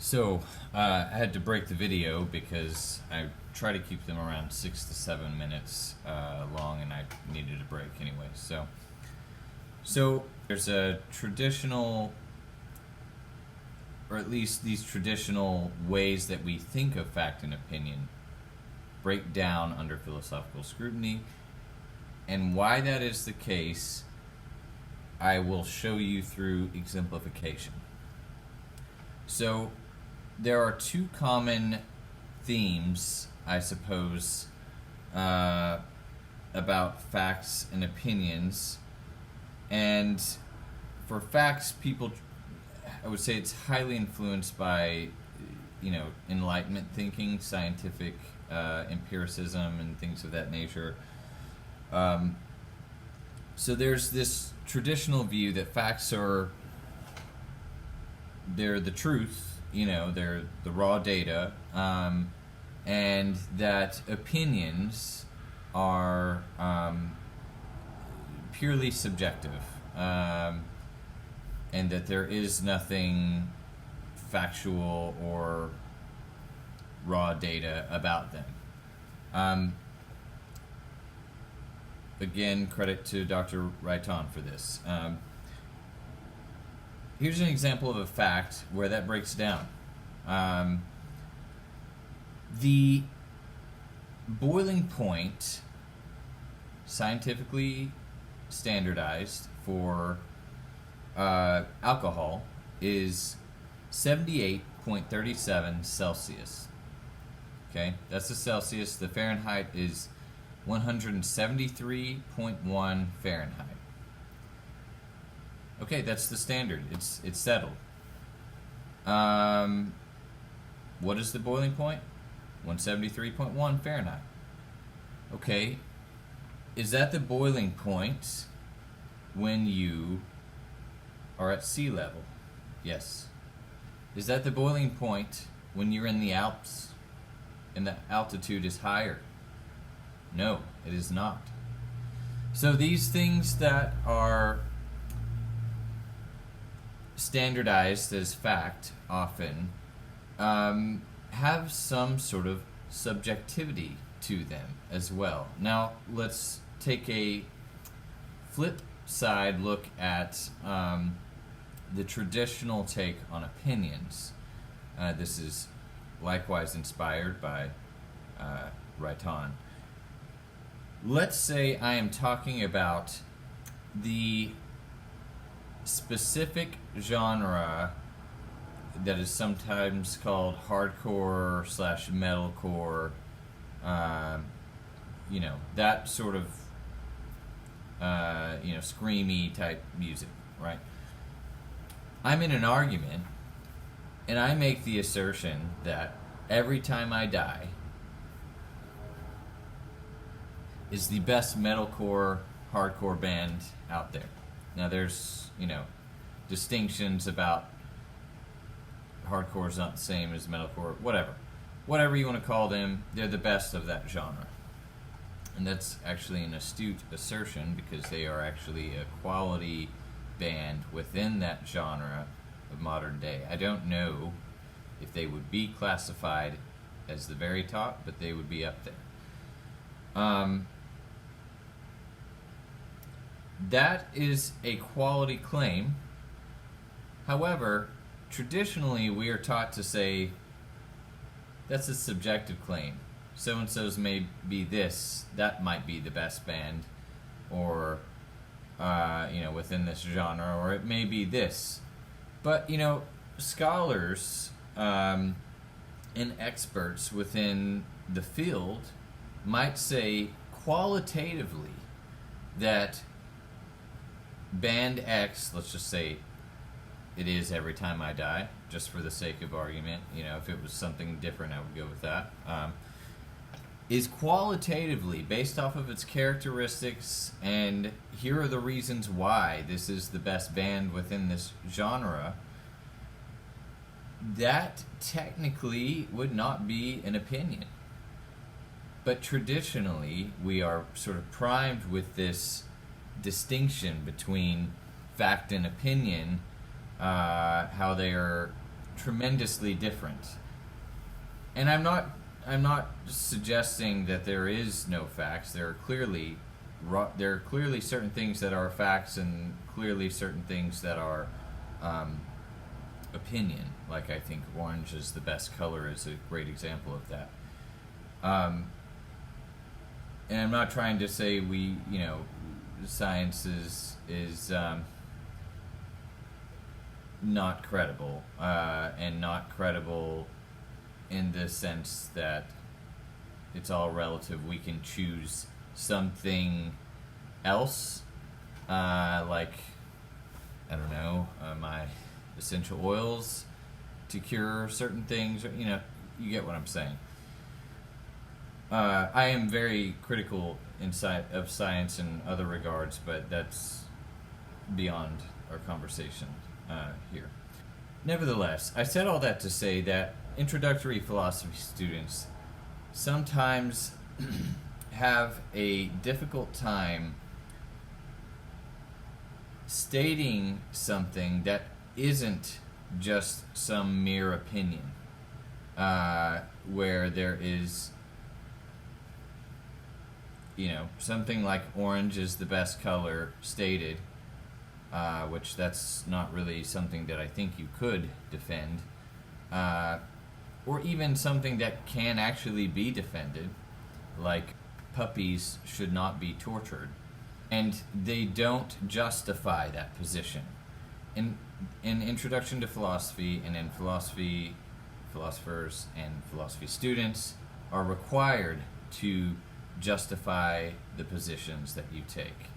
So, I had to break the video because I try to keep them around 6 to 7 minutes long, and I needed a break anyway. So there's a traditional, or at least these traditional ways that we think of fact and opinion break down under philosophical scrutiny, and why that is the case, I will show you through exemplification. So, there are two common themes, I suppose, about facts and opinions. And for facts, I would say it's highly influenced by, Enlightenment thinking, scientific empiricism, and things of that nature. So there's this traditional view that facts they're the truth, they're the raw data, and that opinions are purely subjective, and that there is nothing factual or raw data about them. Again, credit to Dr. Reitan for this. Here's an example of a fact where that breaks down. The boiling point, scientifically standardized for alcohol, is 78.37 Celsius. Okay, that's the Celsius. The Fahrenheit is 173.1 Fahrenheit. Okay, that's the standard. It's settled. What is the boiling point? 173.1 Fahrenheit. Okay, is that the boiling point when you are at sea level? Yes. Is that the boiling point when you're in the Alps and the altitude is higher? No, it is not. So these things that are standardized as fact often have some sort of subjectivity to them as well. Now let's take a flip side look at the traditional take on opinions. This is likewise inspired by Reitan. Let's say I am talking about the specific genre that is sometimes called hardcore / metalcore, that sort of, screamy type music, right? I'm in an argument, and I make the assertion that Every Time I Die is the best metalcore, hardcore band out there. Now there's, distinctions about hardcore is not the same as metalcore, whatever you want to call them, they're the best of that genre. And that's actually an astute assertion, because they are actually a quality band within that genre of modern day. I don't know if they would be classified as the very top, but they would be up there. That is a quality claim. However, traditionally we are taught to say that's a subjective claim. So-and-so's may be this, that might be the best band, or, within this genre, or it may be this. But, scholars and experts within the field might say qualitatively that band X, let's just say it is Every Time I Die, just for the sake of argument, if it was something different I would go with that, is qualitatively, based off of its characteristics, and here are the reasons why this is the best band within this genre, that technically would not be an opinion. But traditionally, we are sort of primed with this distinction between fact and opinion, how they are tremendously different. And I'm not suggesting that there is no facts. There are clearly certain things that are facts, and clearly certain things that are opinion. Like, I think orange is the best color is a great example of that. And I'm not trying to say science is not credible, and not credible in the sense that it's all relative. We can choose something else, like, I don't know, my essential oils to cure certain things. You get what I'm saying. I am very critical of science in other regards, but that's beyond our conversation here. Nevertheless, I said all that to say that introductory philosophy students sometimes have a difficult time stating something that isn't just some mere opinion, where there is, something like orange is the best color stated, which that's not really something that I think you could defend, or even something that can actually be defended, like puppies should not be tortured. And they don't justify that position. In Introduction to Philosophy and in philosophy, philosophers and philosophy students are required to justify the positions that you take.